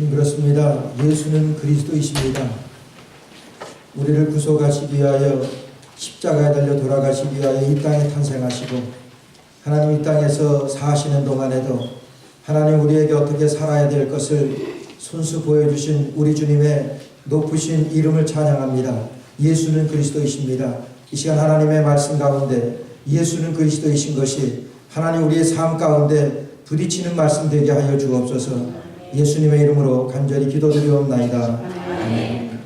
그렇습니다. 예수는 그리스도이십니다. 우리를 구속하시기 위하여 십자가에 달려 돌아가시기 위하여 이 땅에 탄생하시고 하나님 이 땅에서 사시는 동안에도 하나님 우리에게 어떻게 살아야 될 것을 손수 보여주신 우리 주님의 높으신 이름을 찬양합니다. 예수는 그리스도이십니다. 이 시간 하나님의 말씀 가운데 예수는 그리스도이신 것이 하나님 우리의 삶 가운데 부딪히는 말씀 되게 하여 주옵소서. 예수님의 이름으로 간절히 기도드리옵나이다. 아멘.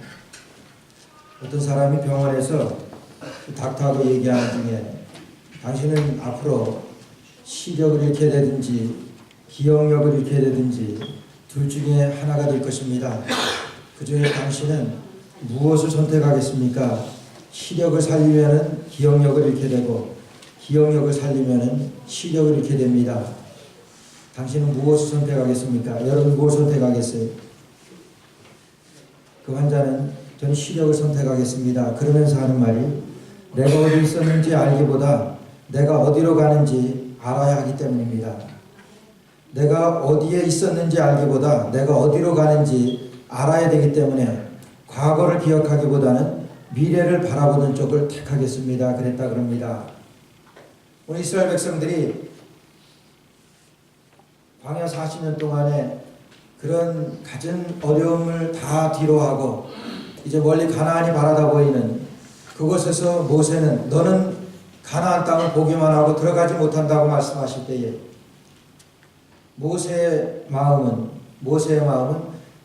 어떤 사람이 병원에서 닥터하고 얘기하는 중에 당신은 앞으로 시력을 잃게 되든지 기억력을 잃게 되든지 둘 중에 하나가 될 것입니다. 그 중에 당신은 무엇을 선택하겠습니까? 시력을 살리면 기억력을 잃게 되고 기억력을 살리면 시력을 잃게 됩니다. 당신은 무엇을 선택하겠습니까? 여러분 무엇을 선택하겠어요? 그 환자는 저는 시력을 선택하겠습니다. 그러면서 하는 말이 내가 어디 있었는지 알기보다 내가 어디로 가는지 알아야 하기 때문입니다. 내가 어디에 있었는지 알기보다 내가 어디로 가는지 알아야 되기 때문에 과거를 기억하기보다는 미래를 바라보는 쪽을 택하겠습니다. 그랬다 그럽니다. 오늘 이스라엘 백성들이 광야 40년 동안에 그런 갖은 어려움을 다 뒤로하고 이제 멀리 가나안이 바라다 보이는 그곳에서 모세는 너는 가나안 땅을 보기만 하고 들어가지 못한다고 말씀하실 때에 모세의 마음은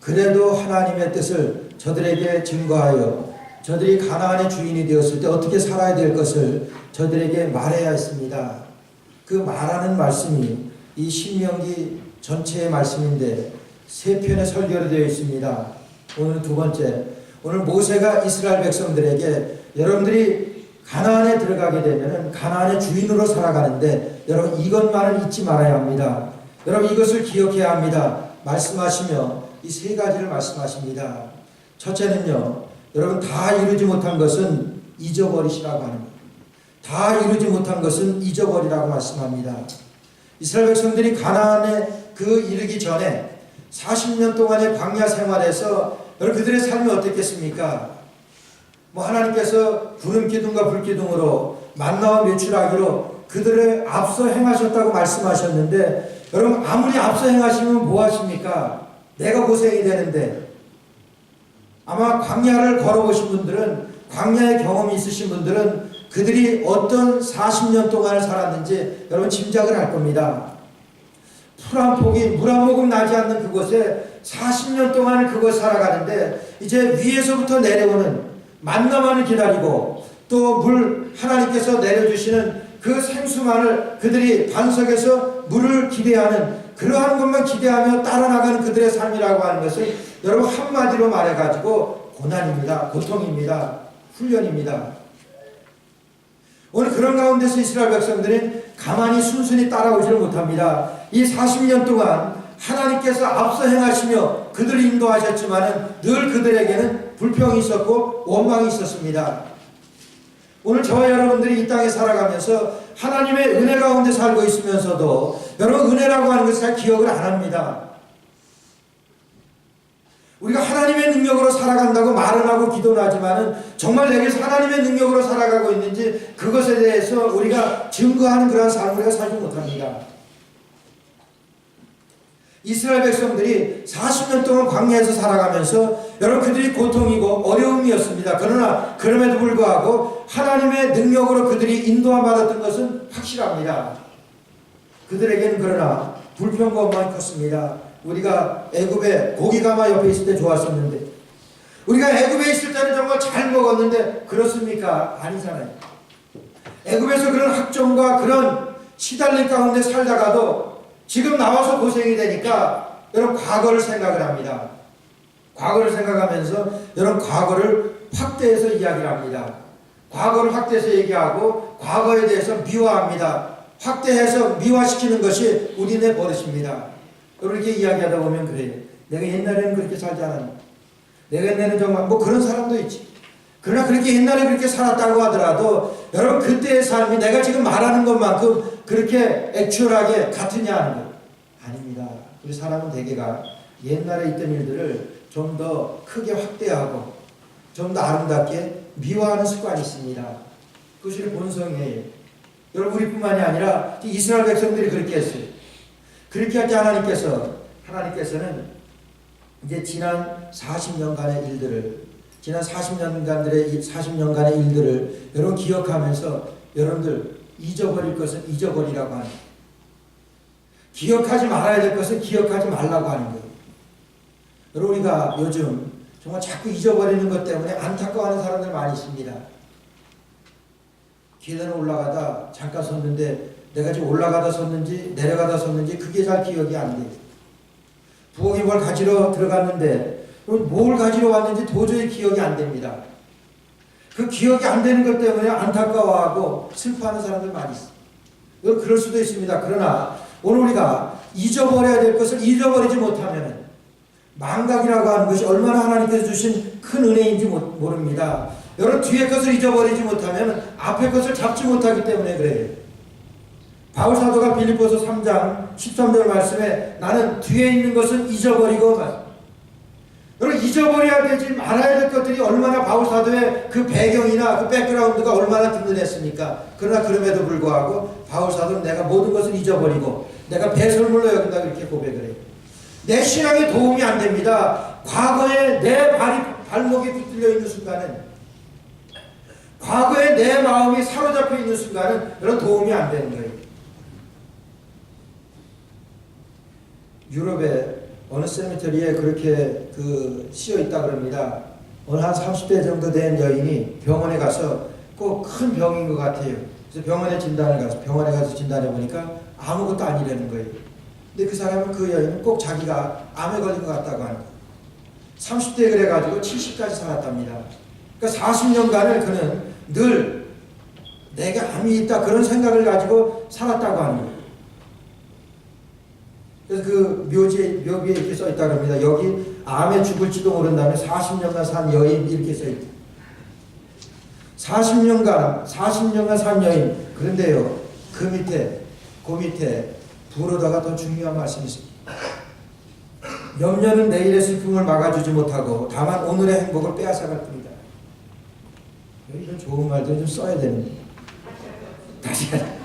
그래도 하나님의 뜻을 저들에게 증거하여 저들이 가나안의 주인이 되었을 때 어떻게 살아야 될 것을 저들에게 말해야 했습니다. 그 말하는 말씀이 이 신명기 전체의 말씀인데 세 편의 설교로 되어 있습니다. 오늘 두 번째, 오늘 모세가 이스라엘 백성들에게 여러분들이 가나안에 들어가게 되면 가나안의 주인으로 살아가는데 여러분 이것만은 잊지 말아야 합니다. 여러분 이것을 기억해야 합니다. 말씀하시며 이 세 가지를 말씀하십니다. 첫째는요, 여러분 다 이루지 못한 것은 잊어버리시라고 하는 겁니다. 다 이루지 못한 것은 잊어버리라고 말씀합니다. 이스라엘 백성들이 가나안에 이르기 전에 40년 동안의 광야 생활에서 여러분 그들의 삶이 어땠겠습니까? 하나님께서 구름 기둥과 불 기둥으로 만나와 메추라기로 그들을 앞서 행하셨다고 말씀하셨는데 여러분 아무리 앞서 행하시면 뭐 하십니까? 내가 고생이 되는데 아마 광야를 걸어보신 분들은 광야의 경험이 있으신 분들은 그들이 어떤 40년 동안을 살았는지 여러분 짐작을 할 겁니다. 풀 한 폭이 물 한 모금 나지 않는 그곳에 40년 동안을 그곳 살아가는데 이제 위에서부터 내려오는 만나만을 기다리고 또 물 하나님께서 내려주시는 그 생수만을 그들이 반석에서 물을 기대하는 그러한 것만 기대하며 따라 나가는 그들의 삶이라고 하는 것을 여러분 한마디로 말해가지고 고난입니다. 고통입니다. 훈련입니다. 오늘 그런 가운데서 이스라엘 백성들은 가만히 순순히 따라오지를 못합니다. 이 40년 동안 하나님께서 앞서 행하시며 그들을 인도하셨지만 늘 그들에게는 불평이 있었고 원망이 있었습니다. 오늘 저와 여러분들이 이 땅에 살아가면서 하나님의 은혜 가운데 살고 있으면서도 여러분 은혜라고 하는 것을 잘 기억을 안 합니다. 우리가 하나님의 능력으로 살아간다고 말은 하고 기도는 하지만은 정말 내게서 하나님의 능력으로 살아가고 있는지 그것에 대해서 우리가 증거하는 그러한 삶을 우리가 살지 못합니다. 이스라엘 백성들이 40년 동안 광야에서 살아가면서 여러분 그들이 고통이고 어려움이었습니다. 그러나 그럼에도 불구하고 하나님의 능력으로 그들이 인도함 받았던 것은 확실합니다. 그들에게는 그러나 불평과 원망이 컸습니다. 우리가 애굽에 고기가마 옆에 있을 때 좋았었는데 우리가 애굽에 있을 때는 정말 잘 먹었는데 그렇습니까? 아니잖아요. 애굽에서 그런 학종과 그런 시달림 가운데 살다가도 지금 나와서 고생이 되니까 여러분 과거를 생각을 합니다. 과거를 생각하면서 여러분 과거를 확대해서 이야기를 합니다. 과거를 확대해서 얘기하고 과거에 대해서 미화합니다. 확대해서 미화시키는 것이 우리네 버릇입니다. 여러분 이렇게 이야기하다 보면 그래요. 내가 옛날에는 그렇게 살지 않았는데 내가 옛날에는 정말 그런 사람도 있지. 그러나 그렇게 옛날에 그렇게 살았다고 하더라도 여러분 그때의 삶이 내가 지금 말하는 것만큼 그렇게 액츄얼하게 같으냐 하는 것 아닙니다. 우리 사람은 대개가 옛날에 있던 일들을 좀 더 크게 확대하고 좀 더 아름답게 미화하는 습관이 있습니다. 그것이 본성이에요. 여러분, 우리뿐만이 아니라 이스라엘 백성들이 그렇게 했어요. 그렇게 할 때 하나님께서는 이제 지난 40년간의 일들을 여러분 기억하면서 여러분들 잊어버릴 것은 잊어버리라고 하는 거예요. 기억하지 말아야 될 것은 기억하지 말라고 하는 거예요. 여러분, 우리가 요즘 정말 자꾸 잊어버리는 것 때문에 안타까워하는 사람들 많이 있습니다. 계단에 올라가다 잠깐 섰는데 내가 지금 올라가다 섰는지 내려가다 섰는지 그게 잘 기억이 안 돼요. 부엌에 뭘 가지러 들어갔는데 뭘 가지러 왔는지 도저히 기억이 안 됩니다. 그 기억이 안 되는 것 때문에 안타까워하고 슬퍼하는 사람들 많이 있어요. 여러분, 그럴 수도 있습니다. 그러나 오늘 우리가 잊어버려야 될 것을 잊어버리지 못하면 망각이라고 하는 것이 얼마나 하나님께서 주신 큰 은혜인지 모릅니다. 여러분, 뒤의 것을 잊어버리지 못하면 앞의 것을 잡지 못하기 때문에 그래요. 바울 사도가 빌립보서 3장 13절 말씀에 나는 뒤에 있는 것은 잊어버리고 여러분, 잊어버려야 되지 말아야 될 것들이 얼마나 바울 사도의 그 배경이나 그 백그라운드가 얼마나 든든했습니까? 그러나 그럼에도 불구하고 바울 사도는 내가 모든 것을 잊어버리고 내가 배설물로 여긴다 그렇게 고백을 해요. 내 신앙에 도움이 안 됩니다. 과거에 내 발목이 붙들려 있는 순간은, 과거에 내 마음이 사로잡혀 있는 순간은 여러분 도움이 안 되는 거예요. 유럽의 어느 세미터리에 그렇게 씌어 있다 그럽니다. 어느 한 30대 정도 된 여인이 병원에 가서 꼭 큰 병인 것 같아요. 그래서 병원에 가서 진단해 보니까 아무것도 아니라는 거예요. 근데 그 사람은, 그 여인은 꼭 자기가 암에 걸린 것 같다고 하는 거예요. 30대 그래가지고 70까지 살았답니다. 그러니까 40년간을 그는 늘 내게 암이 있다 그런 생각을 가지고 살았다고 하는 거예요. 그래서 그 묘비에 이렇게 써있다 그럽니다. 여기 암에 죽을지도 모른다며 40년간 산 여인 이렇게 써있다. 40년간 산 여인. 그런데요, 그 밑에 부로다가 더 중요한 말씀이 있습니다. 염려는 내일의 슬픔을 막아주지 못하고 다만 오늘의 행복을 빼앗아갈 뿐이다. 이런 좋은 말들 좀 써야 되는데. 다시 하자.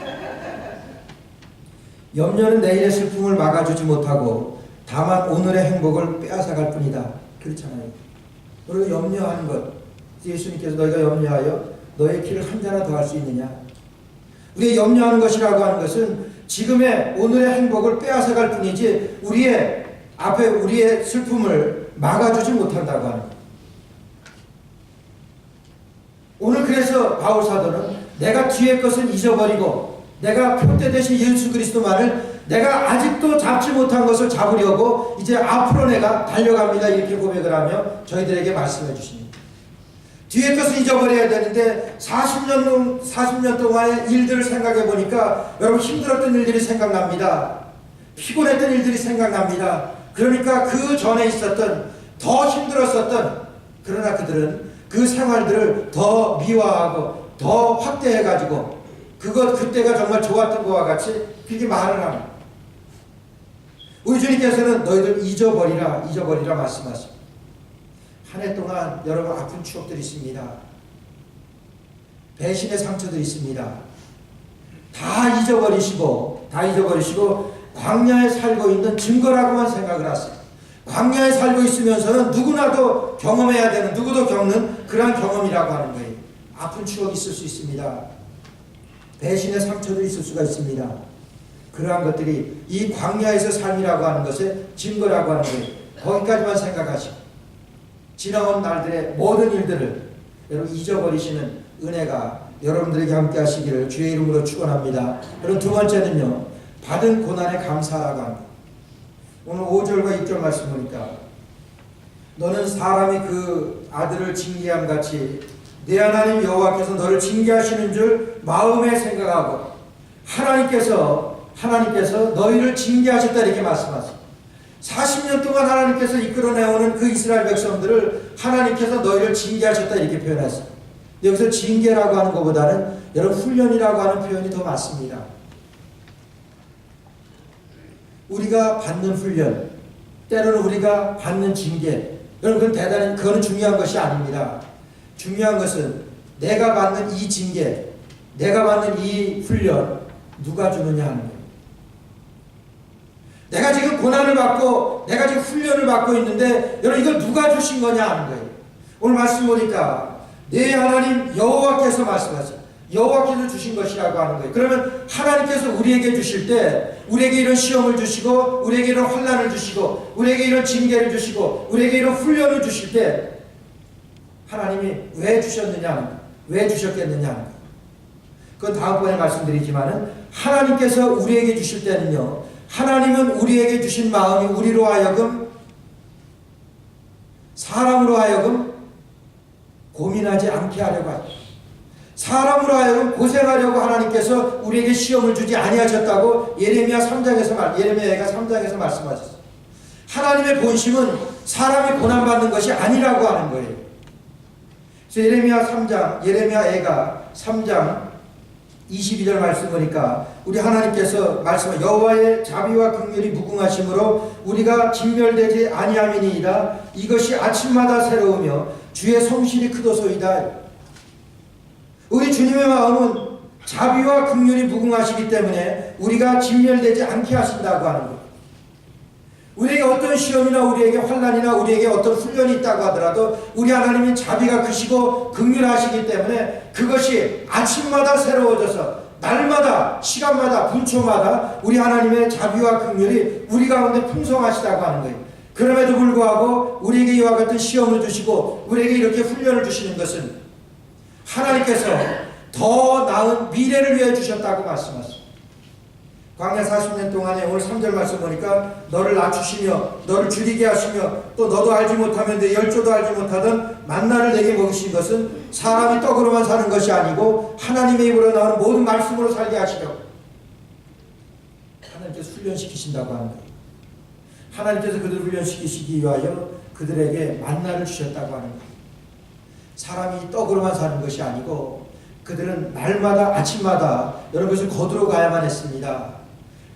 염려는 내일의 슬픔을 막아주지 못하고 다만 오늘의 행복을 빼앗아갈 뿐이다. 그렇잖아요. 우리가 염려하는 것, 예수님께서 너희가 염려하여 너의 길을 한 자나 더 할 수 있느냐. 우리가 염려하는 것이라고 하는 것은 지금의 오늘의 행복을 빼앗아갈 뿐이지 우리의 슬픔을 막아주지 못한다고 하는 거예요. 오늘 그래서 바울 사도는 내가 뒤의 것은 잊어버리고 내가 표대 대신 예수 그리스도만을 내가 아직도 잡지 못한 것을 잡으려고 이제 앞으로 내가 달려갑니다. 이렇게 고백을 하며 저희들에게 말씀해 주십니다. 뒤의 것을 잊어버려야 되는데 40년 동안의 일들을 생각해 보니까 여러분 힘들었던 일들이 생각납니다. 피곤했던 일들이 생각납니다. 그러니까 그 전에 있었던 더 힘들었었던, 그러나 그들은 그 생활들을 더 미화하고 더 확대해가지고 그때가 정말 좋았던 것과 같이 그렇게 말을 합니다. 우리 주님께서는 너희들 잊어버리라 말씀하십니다. 한 해 동안 여러분 아픈 추억들이 있습니다. 배신의 상처들이 있습니다. 다 잊어버리시고 광야에 살고 있는 증거라고만 생각을 하세요. 광야에 살고 있으면서는 누구도 겪는 그러한 경험이라고 하는 거예요. 아픈 추억이 있을 수 있습니다. 배신의 상처들이 있을 수가 있습니다. 그러한 것들이 이 광야에서 삶이라고 하는 것의 증거라고 하는 거예요. 거기까지만 생각하시고 지나온 날들의 모든 일들을 여러분 잊어버리시는 은혜가 여러분들에게 함께 하시기를 주의 이름으로 축원합니다. 그럼 두 번째는요, 받은 고난에 감사라고 합니다. 오늘 5절과 6절 말씀 보니까 너는 사람이 그 아들을 징계함 같이 내 하나님 여호와께서 너를 징계하시는 줄 마음에 생각하고 하나님께서 너희를 징계하셨다 이렇게 말씀하십니다. 40년 동안 하나님께서 이끌어내오는 그 이스라엘 백성들을 하나님께서 너희를 징계하셨다 이렇게 표현했습니다. 여기서 징계라고 하는 것보다는 여러분 훈련이라고 하는 표현이 더 맞습니다. 우리가 받는 훈련, 때로는 우리가 받는 징계, 여러분 그거는 중요한 것이 아닙니다. 중요한 것은 내가 받는 이 징계, 내가 받는 이 훈련 누가 주느냐 하는 거예요. 내가 지금 고난을 받고 내가 지금 훈련을 받고 있는데 여러분 이걸 누가 주신 거냐 하는 거예요. 오늘 말씀 보니까 내 하나님 여호와께서 말씀하세요. 여호와께서 주신 것이라고 하는 거예요. 그러면 하나님께서 우리에게 주실 때 우리에게 이런 시험을 주시고 우리에게 이런 환난을 주시고 우리에게 이런 징계를 주시고 우리에게 이런 훈련을 주실 때 하나님이 왜 주셨느냐, 왜 주셨겠느냐. 그건 다음번에 말씀드리지만은 하나님께서 우리에게 주실 때는요, 하나님은 우리에게 주신 마음이 우리로 하여금 사람으로 하여금 고민하지 않게 하려고 하죠. 사람으로 하여금 고생하려고 하나님께서 우리에게 시험을 주지 아니하셨다고 예레미야 3장에서 예레미야가 3장에서 말씀하셨어요. 하나님의 본심은 사람이 고난받는 것이 아니라고 하는 거예요. 그래서 예레미야가 3장 22절 말씀 보니까 우리 하나님께서 말씀하신 여호와의 자비와 긍휼이 무궁하심으로 우리가 진멸되지 아니함이니이다. 이것이 아침마다 새로우며 주의 성실이 크도소이다. 우리 주님의 마음은 자비와 긍휼이 무궁하시기 때문에 우리가 진멸되지 않게 하신다고 하는 거예요. 우리에게 어떤 시험이나 우리에게 환난이나 우리에게 어떤 훈련이 있다고 하더라도 우리 하나님이 자비가 크시고 긍휼하시기 때문에 그것이 아침마다 새로워져서 날마다 시간마다 분초마다 우리 하나님의 자비와 긍휼이 우리 가운데 풍성하시다고 하는 거예요. 그럼에도 불구하고 우리에게 이와 같은 시험을 주시고 우리에게 이렇게 훈련을 주시는 것은 하나님께서 더 나은 미래를 위해 주셨다고 말씀하셨습니다. 광야 40년 동안에 오늘 3절 말씀 보니까 너를 낮추시며 너를 줄이게 하시며 또 너도 알지 못하면 내 열조도 알지 못하던 만나를 내게 먹이신 것은 사람이 떡으로만 사는 것이 아니고 하나님의 입으로 나오는 모든 말씀으로 살게 하시려고 하나님께서 훈련시키신다고 하는 거예요. 하나님께서 그들을 훈련시키시기 위하여 그들에게 만나를 주셨다고 하는 거예요. 사람이 떡으로만 사는 것이 아니고 그들은 날마다 아침마다 여러분 것을 거두러 가야만 했습니다.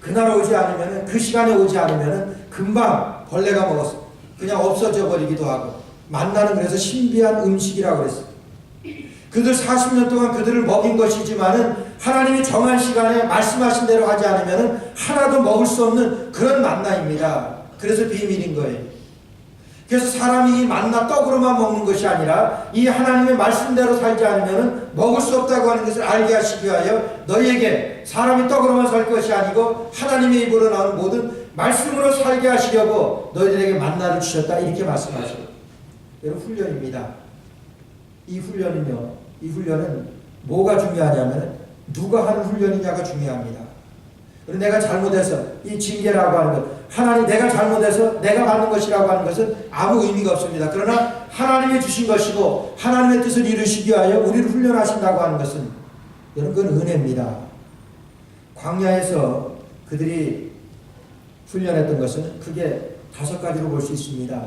그날 오지 않으면 그 시간에 오지 않으면 금방 벌레가 먹었어. 그냥 없어져 버리기도 하고 만나는 그래서 신비한 음식이라고 그랬어요. 그들 40년 동안 그들을 먹인 것이지만은 하나님이 정한 시간에 말씀하신 대로 하지 않으면 하나도 먹을 수 없는 그런 만나입니다. 그래서 비밀인 거예요. 그래서 사람이 이 만나 떡으로만 먹는 것이 아니라 이 하나님의 말씀대로 살지 않으면 먹을 수 없다고 하는 것을 알게 하시기 위하여 너희에게 사람이 떡으로만 살 것이 아니고 하나님의 입으로 나오는 모든 말씀으로 살게 하시려고 너희들에게 만나를 주셨다 이렇게 말씀하셔요. 여러분 훈련입니다. 이 훈련은 뭐가 중요하냐면 누가 하는 훈련이냐가 중요합니다. 그리고 내가 잘못해서 이 징계라고 하는 것 하나님 내가 잘못해서 내가 받는 것이라고 하는 것은 아무 의미가 없습니다. 그러나 하나님이 주신 것이고 하나님의 뜻을 이루시기 위하여 우리를 훈련하신다고 하는 것은 여러분 그건 은혜입니다. 광야에서 그들이 훈련했던 것은 크게 5가지로 볼 수 있습니다.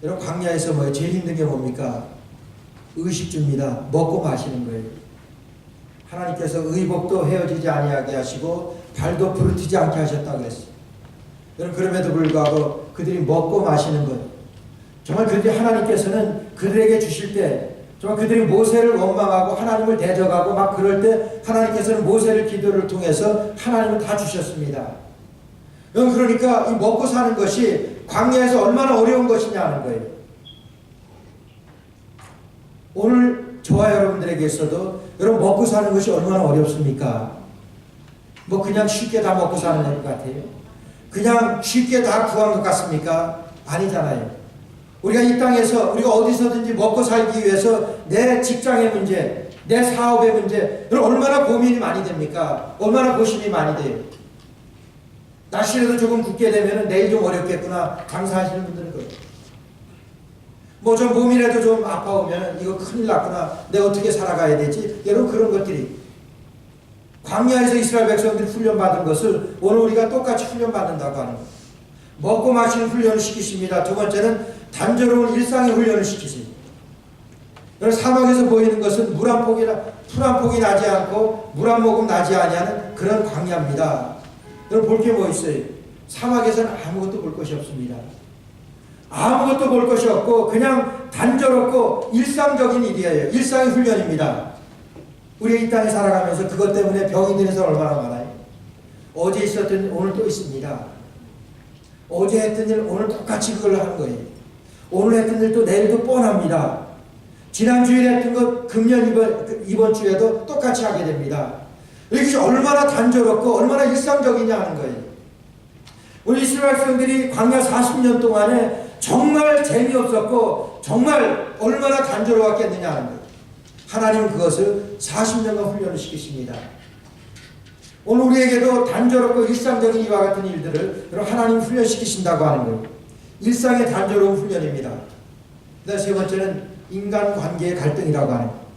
여러분 광야에서 뭐예요? 제일 힘든 게 뭡니까? 의식주입니다. 먹고 마시는 거예요. 하나님께서 의복도 헤어지지 아니하게 하시고 발도 부르트지 않게 하셨다고 했어요. 여러분 그럼에도 불구하고 그들이 먹고 마시는 것 정말 그들이 하나님께서는 그들에게 주실 때 정말 그들이 모세를 원망하고 하나님을 대적하고 막 그럴 때 하나님께서는 모세를 기도를 통해서 하나님을 다 주셨습니다. 여러분 그러니까 이 먹고 사는 것이 광야에서 얼마나 어려운 것이냐는 거예요. 오늘 저와 여러분들에게 있어도 여러분 먹고 사는 것이 얼마나 어렵습니까? 뭐 그냥 쉽게 다 먹고 사는 것 같아요. 그냥 쉽게 다 구한 것 같습니까? 아니잖아요. 우리가 이 땅에서 우리가 어디서든지 먹고 살기 위해서 내 직장의 문제, 내 사업의 문제 여러분 얼마나 고민이 많이 됩니까? 얼마나 고심이 많이 돼요. 날씨라도 조금 굳게 되면 내일 좀 어렵겠구나 장사하시는 분들은 그래요. 뭐 좀 몸이라도 좀 아파오면 이거 큰일 났구나 내가 어떻게 살아가야 되지? 여러분 그런 것들이 광야에서 이스라엘 백성들이 훈련받은 것을 오늘 우리가 똑같이 훈련받는다고 하는 거예요. 먹고 마시는 훈련을 시키십니다. 두 번째는 단조로운 일상의 훈련을 시키십니다. 여러분 사막에서 보이는 것은 풀 한 폭이 나지 않고 물 한 모금 나지 아니하는 그런 광야입니다. 여러분 볼 게 뭐 있어요? 사막에서는 아무것도 볼 것이 없습니다. 아무것도 볼 것이 없고 그냥 단조롭고 일상적인 일이에요. 일상의 훈련입니다. 우리 이 땅에 살아가면서 그것 때문에 병이 드는 사람 얼마나 많아요. 어제 있었던 일 오늘 또 있습니다. 어제 했던 일 오늘 똑같이 그걸 하는 거예요. 오늘 했던 일 또 내일도 뻔합니다. 지난 주일에 했던 것 금년 이번 주에도 똑같이 하게 됩니다. 이것이 얼마나 단조롭고 얼마나 일상적이냐 하는 거예요. 우리 이스라엘 백성들이 광야 40년 동안에 정말 재미없었고 정말 얼마나 단조로웠겠느냐 하는 거예요. 하나님은 그것을 40년간 훈련을 시키십니다. 오늘 우리에게도 단조롭고 일상적인 이와 같은 일들을 하나님 훈련시키신다고 하는 거예요. 일상의 단조로운 훈련입니다. 그다음 세 번째는 인간관계의 갈등이라고 하는 거예요.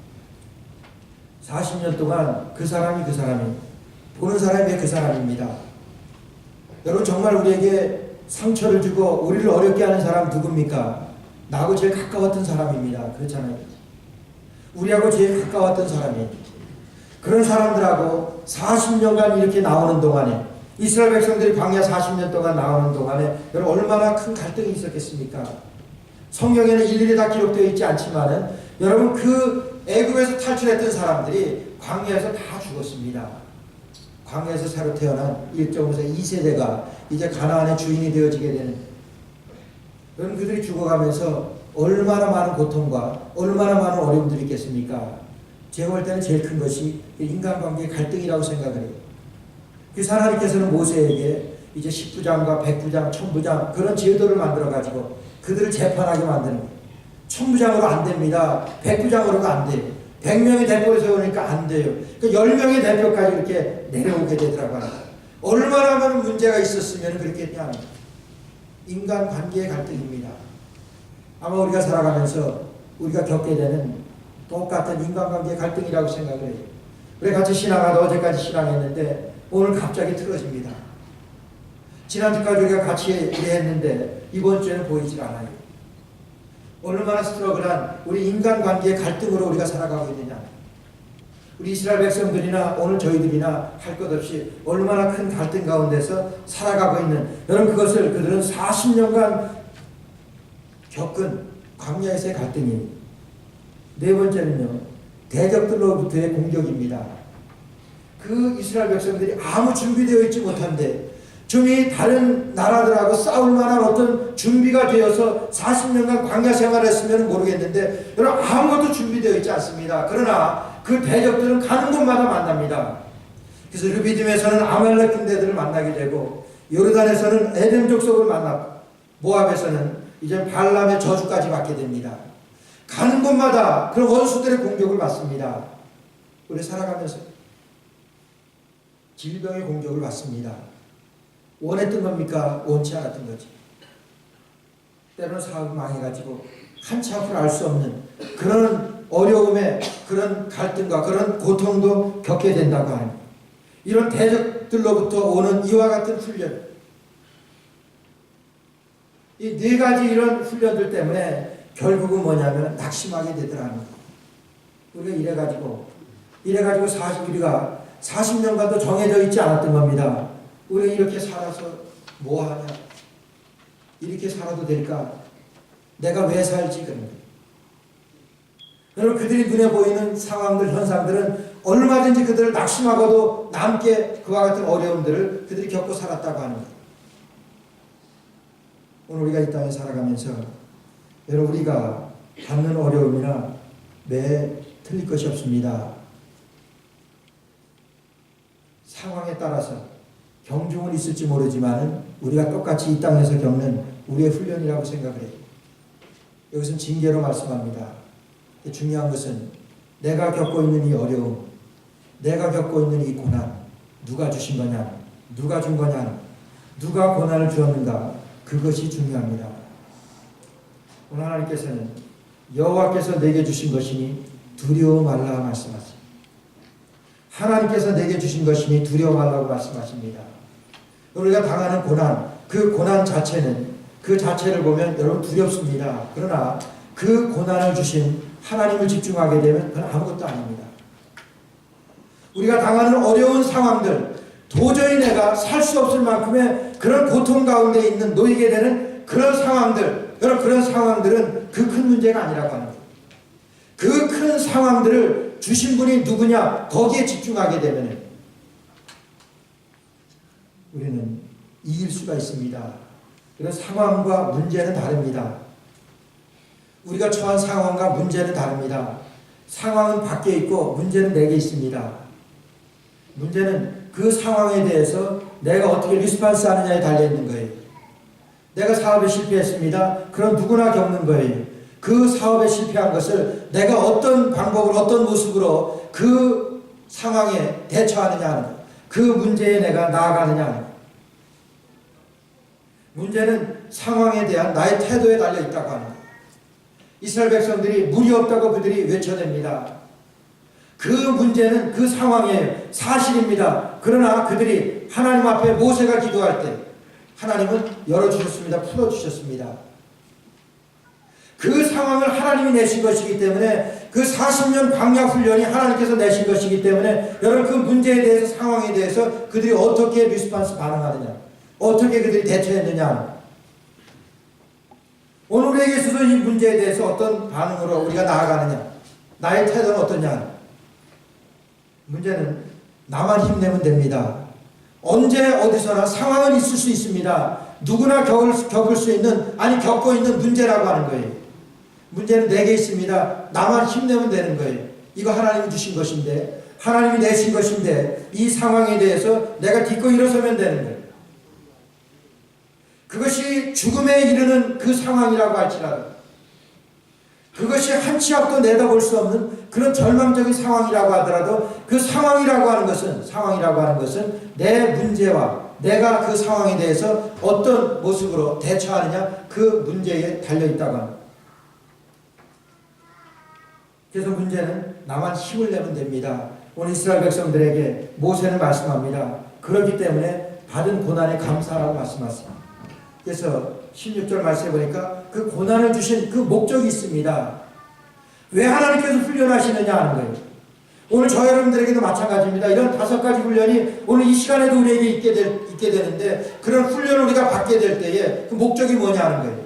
40년 동안 그 사람이 보는 사람이 그 사람입니다. 여러분 정말 우리에게 상처를 주고 우리를 어렵게 하는 사람 누굽니까? 나하고 제일 가까웠던 사람입니다. 그렇잖아요. 우리하고 제일 가까웠던 사람이 그런 사람들하고 40년간 이렇게 나오는 동안에 이스라엘 백성들이 광야 40년 동안 나오는 동안에 여러분 얼마나 큰 갈등이 있었겠습니까? 성경에는 일일이 다 기록되어 있지 않지만은 여러분 그 애굽에서 탈출했던 사람들이 광야에서 다 죽었습니다. 광야에서 새로 태어난 1.5세 2세대가 이제 가나안의 주인이 되어지게 되는 여러분 그들이 죽어가면서 얼마나 많은 고통과 얼마나 많은 어려움들이 있겠습니까? 제가 볼 때는 제일 큰 것이 인간관계의 갈등이라고 생각을 해요. 그래서 하나님께서는 모세에게 이제 10부장과 100부장, 1000부장 그런 제도를 만들어가지고 그들을 재판하게 만드는 거예요. 1000부장으로 안 됩니다. 100부장으로도 안 돼요. 100명의 대표를 세우니까 안 돼요. 그러니까 10명의 대표까지 이렇게 내려오게 되더라고요. 얼마나 많은 문제가 있었으면 그렇겠냐. 인간관계의 갈등입니다. 아마 우리가 살아가면서 우리가 겪게 되는 똑같은 인간관계의 갈등이라고 생각을 해요. 우리 같이 신앙하다 어제까지 신앙했는데 오늘 갑자기 틀어집니다. 지난주까지 우리가 같이 일했는데 이번 주에는 보이질 않아요. 얼마나 스트러글한 우리 인간관계의 갈등으로 우리가 살아가고 있느냐. 우리 이스라엘 백성들이나 오늘 저희들이나 할 것 없이 얼마나 큰 갈등 가운데서 살아가고 있는 여러분 그것을 그들은 40년간 겪은 광야에서의 갈등이에요. 네 번째는요. 대적들로부터의 공격입니다. 그 이스라엘 백성들이 아무 준비되어 있지 못한데 좀이 다른 나라들하고 싸울 만한 어떤 준비가 되어서 40년간 광야 생활을 했으면 모르겠는데 여러분 아무것도 준비되어 있지 않습니다. 그러나 그 대적들은 가는 곳마다 만납니다. 그래서 르비딤에서는 아말렉 군대들을 만나게 되고 요르단에서는 에돔 족속을 만나고 모압에서는 이제 발람의 저주까지 받게 됩니다. 가는 곳마다 그런 원수들의 공격을 받습니다. 우리 살아가면서 질병의 공격을 받습니다. 원했던 겁니까? 원치 않았던 거지. 때로는 사업이 망해가지고 한치 앞을 알 수 없는 그런 어려움에 그런 갈등과 그런 고통도 겪게 된다고 하는 이런 대적들로부터 오는 이와 같은 훈련, 이 네 가지 이런 훈련들 때문에 결국은 뭐냐면 낙심하게 되더라는 거예요. 우리가 이래가지고 우리가 40년간도 정해져 있지 않았던 겁니다. 우리가 이렇게 살아서 뭐하냐? 이렇게 살아도 될까? 내가 왜 살지? 그런 거예요. 여러분 그들이 눈에 보이는 상황들, 현상들은 얼마든지 그들을 낙심하고도 남게 그와 같은 어려움들을 그들이 겪고 살았다고 하는 거예요. 오늘 우리가 이 땅에 살아가면서 여러분 우리가 받는 어려움이나 매 틀릴 것이 없습니다. 상황에 따라서 경중은 있을지 모르지만 우리가 똑같이 이 땅에서 겪는 우리의 훈련이라고 생각을 해요. 여기서는 징계로 말씀합니다. 중요한 것은 내가 겪고 있는 이 어려움, 내가 겪고 있는 이 고난, 누가 주신 거냐, 누가 준 거냐, 누가 고난을 주었는가, 그것이 중요합니다. 오늘 하나님께서는 여호와께서 내게 주신 것이니 두려워 말라 말씀하십니다. 하나님께서 내게 주신 것이니 두려워 말라고 말씀하십니다. 우리가 당하는 고난, 그 고난 자체는 그 자체를 보면 여러분 두렵습니다. 그러나 그 고난을 주신 하나님을 집중하게 되면 그건 아무것도 아닙니다. 우리가 당하는 어려운 상황들, 도저히 내가 살 수 없을 만큼의 그런 고통 가운데 있는 놓이게 되는 그런 상황들, 여러분 그런 상황들은 그 큰 문제가 아니라고 하는 거예요. 그 큰 상황들을 주신 분이 누구냐 거기에 집중하게 되면 우리는 이길 수가 있습니다. 그런 상황과 문제는 다릅니다. 우리가 처한 상황과 문제는 다릅니다. 상황은 밖에 있고 문제는 내게 있습니다. 문제는 그 상황에 대해서 내가 어떻게 리스폰스 하느냐에 달려있는 거예요. 내가 사업에 실패했습니다. 그럼 누구나 겪는 거예요. 그 사업에 실패한 것을 내가 어떤 방법으로 어떤 모습으로 그 상황에 대처하느냐 하는 것. 그 문제에 내가 나아가느냐 하는 것. 문제는 상황에 대한 나의 태도에 달려있다고 하는 것. 이스라엘 백성들이 물이 없다고 그들이 외쳐댑니다. 그 문제는 그 상황이에요. 사실입니다. 그러나 그들이 하나님 앞에 모세가 기도할 때 하나님은 열어주셨습니다. 풀어주셨습니다. 그 상황을 하나님이 내신 것이기 때문에 그 40년 광야 훈련이 하나님께서 내신 것이기 때문에 여러분 그 문제에 대해서 상황에 대해서 그들이 어떻게 리스폰스 반응하느냐 어떻게 그들이 대처했느냐 오늘 우리에게 있어서 이 문제에 대해서 어떤 반응으로 우리가 나아가느냐 나의 태도는 어떠냐 문제는 나만 힘내면 됩니다. 언제 어디서나 상황은 있을 수 있습니다. 누구나 겪을 수 있는 아니 겪고 있는 문제라고 하는 거예요. 문제는 내게 있습니다. 나만 힘내면 되는 거예요. 이거 하나님이 주신 것인데 하나님이 내신 것인데 이 상황에 대해서 내가 딛고 일어서면 되는 거예요. 그것이 죽음에 이르는 그 상황이라고 할지라도 그것이 한 치 앞도 내다볼 수 없는 그런 절망적인 상황이라고 하더라도 그 상황이라고 하는 것은 내 문제와 내가 그 상황에 대해서 어떤 모습으로 대처하느냐 그 문제에 달려있다고 합니다. 그래서 문제는 나만 힘을 내면 됩니다. 오늘 이스라엘 백성들에게 모세는 말씀합니다. 그렇기 때문에 받은 고난에 감사하라고 말씀하십니다. 그래서 16절 말씀해 보니까 그 고난을 주신 그 목적이 있습니다. 왜 하나님께서 훈련하시느냐 하는 거예요. 오늘 저 여러분들에게도 마찬가지입니다. 이런 5가지 훈련이 오늘 이 시간에도 우리에게 있게 되는데 그런 훈련을 우리가 받게 될 때에 그 목적이 뭐냐 하는 거예요.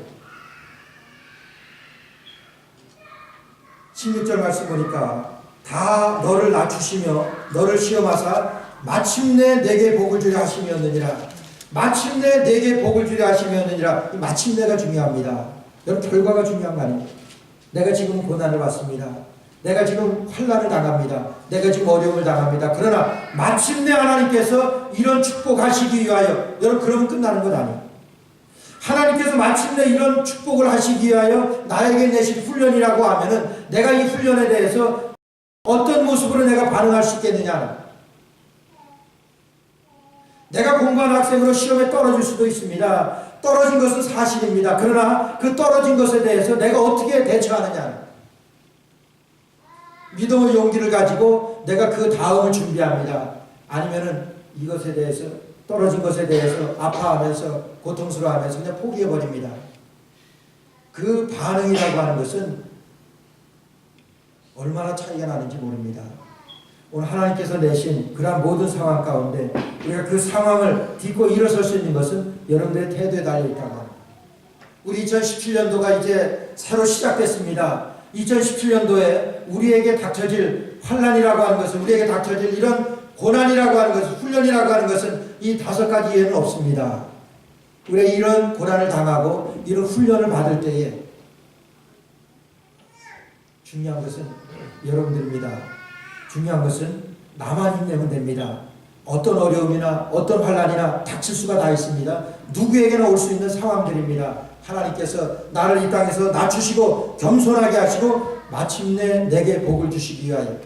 16절 말씀 보니까 다 너를 낮추시며 너를 시험하사 마침내 내게 복을 주려 하심이었느니라. 마침내 내게 복을 주려 하심이었느니라. 이 마침내가 중요합니다. 여러분 결과가 중요한 거 아닙니까? 내가 지금 고난을 받습니다. 내가 지금 환난을 당합니다. 내가 지금 어려움을 당합니다. 그러나 마침내 하나님께서 이런 축복하시기 위하여 여러분 그러면 끝나는 것 아니에요. 하나님께서 마침내 이런 축복을 하시기 위하여 나에게 내신 훈련이라고 하면은 내가 이 훈련에 대해서 어떤 모습으로 내가 반응할 수 있겠느냐. 내가 공부하는 학생으로 시험에 떨어질 수도 있습니다. 떨어진 것은 사실입니다. 그러나 그 떨어진 것에 대해서 내가 어떻게 대처하느냐. 믿음의 용기를 가지고 내가 그 다음을 준비합니다. 아니면은 이것에 대해서 떨어진 것에 대해서 아파하면서 고통스러워하면서 그냥 포기해버립니다. 그 반응이라고 하는 것은 얼마나 차이가 나는지 모릅니다. 오늘 하나님께서 내신 그러한 모든 상황 가운데 우리가 그 상황을 딛고 일어설 수 있는 것은 여러분들의 태도에 달려있다고 합니다. 우리 2017년도가 이제 새로 시작됐습니다. 2017년도에 우리에게 닥쳐질 환난이라고 하는 것은 우리에게 닥쳐질 이런 고난이라고 하는 것은 훈련이라고 하는 것은 이 5가지 이외에는 없습니다. 우리가 이런 고난을 당하고 이런 훈련을 받을 때에 중요한 것은 여러분들입니다. 중요한 것은 나만 힘내면 됩니다. 어떤 어려움이나 어떤 환난이나 닥칠 수가 다 있습니다. 누구에게나 올 수 있는 상황들입니다. 하나님께서 나를 이 땅에서 낮추시고 겸손하게 하시고 마침내 내게 복을 주시기 위하여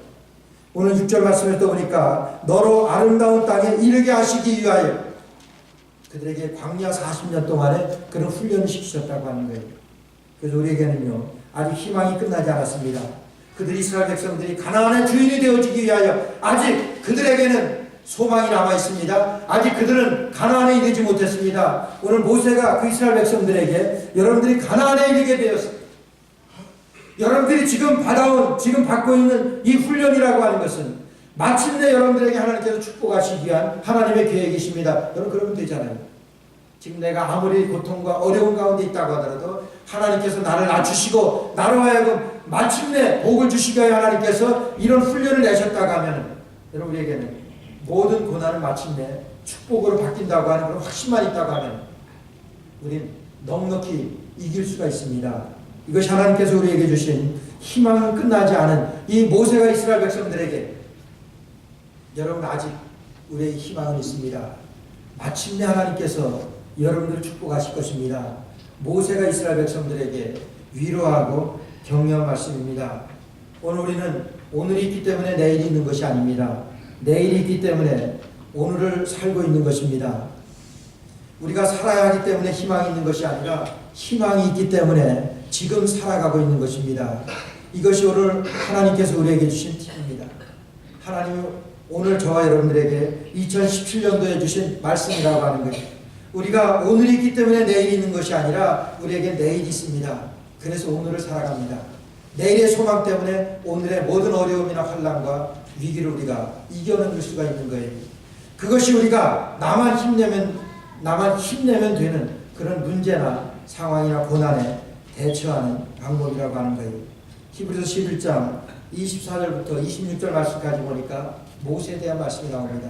오늘 6절 말씀을 또 보니까 너로 아름다운 땅에 이르게 하시기 위하여 그들에게 광야 40년 동안에 그런 훈련을 시키셨다고 하는 거예요. 그래서 우리에게는요 아직 희망이 끝나지 않았습니다. 그들 이스라엘 백성들이 가나안의 주인이 되어지기 위하여 아직 그들에게는 소망이 남아 있습니다. 아직 그들은 가나안에 이르지 못했습니다. 오늘 모세가 그 이스라엘 백성들에게 여러분들이 가나안에 이르게 되었습니다. 여러분들이 지금 받고 있는 이 훈련이라고 하는 것은 마침내 여러분들에게 하나님께서 축복하시기 위한 하나님의 계획이십니다. 여러분 그러면 되잖아요. 지금 내가 아무리 고통과 어려운 가운데 있다고 하더라도 하나님께서 나를 낮추시고 나로 하여금 마침내 복을 주시기 위해 하나님께서 이런 훈련을 내셨다고 하면 여러분 우리에게는 모든 고난을 마침내 축복으로 바뀐다고 하는 그런 확신만 있다고 하면 우린 넉넉히 이길 수가 있습니다. 이것이 하나님께서 우리에게 주신 희망은 끝나지 않은 이 모세가 이스라엘 백성들에게 여러분 아직 우리의 희망은 있습니다. 마침내 하나님께서 여러분들을 축복하실 것입니다. 모세가 이스라엘 백성들에게 위로하고 격려한 말씀입니다. 오늘 우리는 오늘이 있기 때문에 내일이 있는 것이 아닙니다. 내일이 있기 때문에 오늘을 살고 있는 것입니다. 우리가 살아야 하기 때문에 희망이 있는 것이 아니라 희망이 있기 때문에 지금 살아가고 있는 것입니다. 이것이 오늘 하나님께서 우리에게 주신 팁입니다. 하나님은 오늘 저와 여러분들에게 2017년도에 주신 말씀이라고 하는 것입니다. 우리가 오늘이 있기 때문에 내일이 있는 것이 아니라 우리에게 내일이 있습니다. 그래서 오늘을 살아갑니다. 내일의 소망 때문에 오늘의 모든 어려움이나 환난과 위기를 우리가 이겨낼 수가 있는 거예요. 그것이 우리가 나만 힘내면 되는 그런 문제나 상황이나 고난에 대처하는 방법이라고 하는 거예요. 히브리서 11장 24절부터 26절 말씀까지 보니까 모세에 대한 말씀이 나옵니다.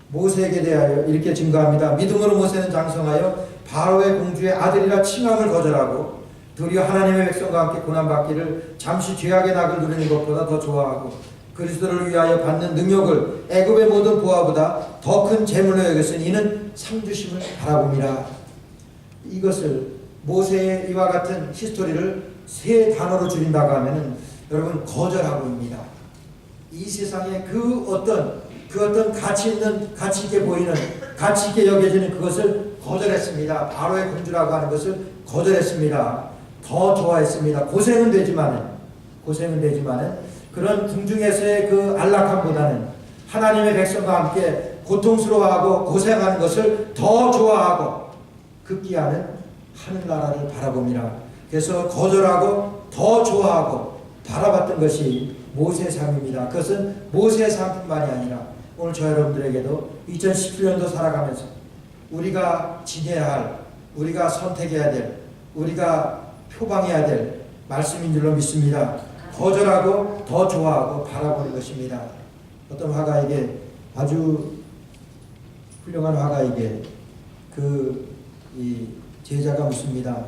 모세에게 대하여 이렇게 증거합니다. 믿음으로 모세는 장성하여 바로의 공주의 아들이라 칭함을 거절하고 도리어 하나님의 백성과 함께 고난받기를 잠시 죄악의 낙을 누리는 것보다 더 좋아하고 그리스도를 위하여 받는 능력을 애굽의 모든 보화보다 더 큰 재물로 여겼으니 이는 상주심을 바라봅니다. 이것을 모세의 이와 같은 히스토리를 세 단어로 줄인다고 하면은 여러분 거절하고입니다. 이 세상에 그 어떤 가치 있게 보이는 가치 있게 여겨지는 그것을 거절했습니다. 바로의 공주라고 하는 것을 거절했습니다. 더 좋아했습니다. 고생은 되지만은 그런 궁중에서의 그 안락함보다는 하나님의 백성과 함께 고통스러워하고 고생하는 것을 더 좋아하고 급기야는 하늘나라를 바라봅니다. 그래서 거절하고 더 좋아하고 바라봤던 것이 모세의 삶입니다. 그것은 모세의 삶뿐만이 아니라 오늘 저 여러분들에게도 2017년도 살아가면서 우리가 지내야 할, 우리가 선택해야 될, 우리가 표방해야 될 말씀인 줄로 믿습니다. 거절하고 더 좋아하고 바라보는 것입니다. 어떤 화가에게 아주 훌륭한 화가에게 이 제자가 묻습니다.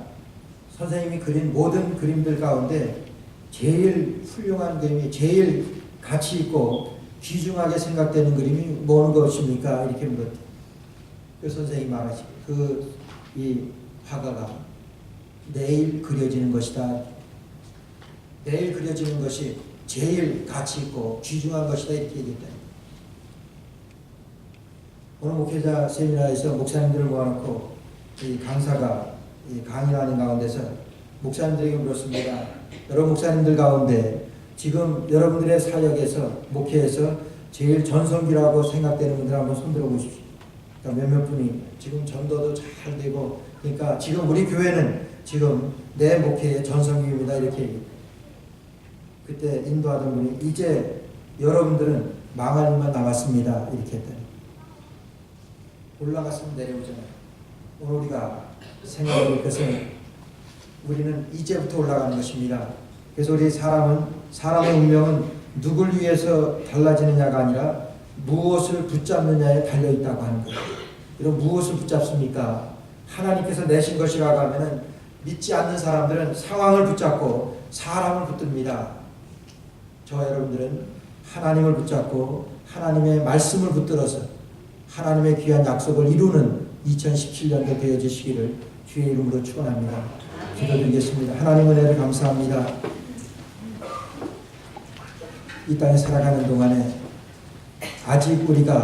선생님이 그린 모든 그림들 가운데 제일 훌륭한 그림이 제일 가치 있고 귀중하게 생각되는 그림이 뭐는 것입니까? 이렇게 물었대. 그 선생님이 말하시고 이 화가가 내일 그려지는 것이다. 내일 그려지는 것이 제일 가치 있고 귀중한 것이다 이렇게 얘기했다. 오늘 목회자 세미나에서 목사님들을 모아놓고 이 강사가 강의를 하는 가운데서 목사님들에게 물었습니다. 여러분 목사님들 가운데 지금 여러분들의 사역에서 목회에서 제일 전성기라고 생각되는 분들 한번 손들어 보십시오. 그러니까 몇몇 분이 지금 전도도 잘 되고 그러니까 지금 우리 교회는 지금 내 목회의 전성기입니다 이렇게 얘기해요. 그때 인도하던 분이 이제 여러분들은 망할 일만 남았습니다 이렇게 했더니 올라갔으면 내려오잖아요. 오늘 우리가 생각해볼 것은 우리는 이제부터 올라가는 것입니다. 그래서 우리 사람의 운명은 누굴 위해서 달라지느냐가 아니라 무엇을 붙잡느냐에 달려있다고 하는 거예요. 이런 무엇을 붙잡습니까? 하나님께서 내신 것이라고 하면은 믿지 않는 사람들은 상황을 붙잡고 사람을 붙듭니다. 저와 여러분들은 하나님을 붙잡고 하나님의 말씀을 붙들어서 하나님의 귀한 약속을 이루는 2017년도 되어지시기를 주의 이름으로 축원합니다. 기도드리겠습니다. 하나님 은혜를 감사합니다. 이 땅에 살아가는 동안에 아직 우리가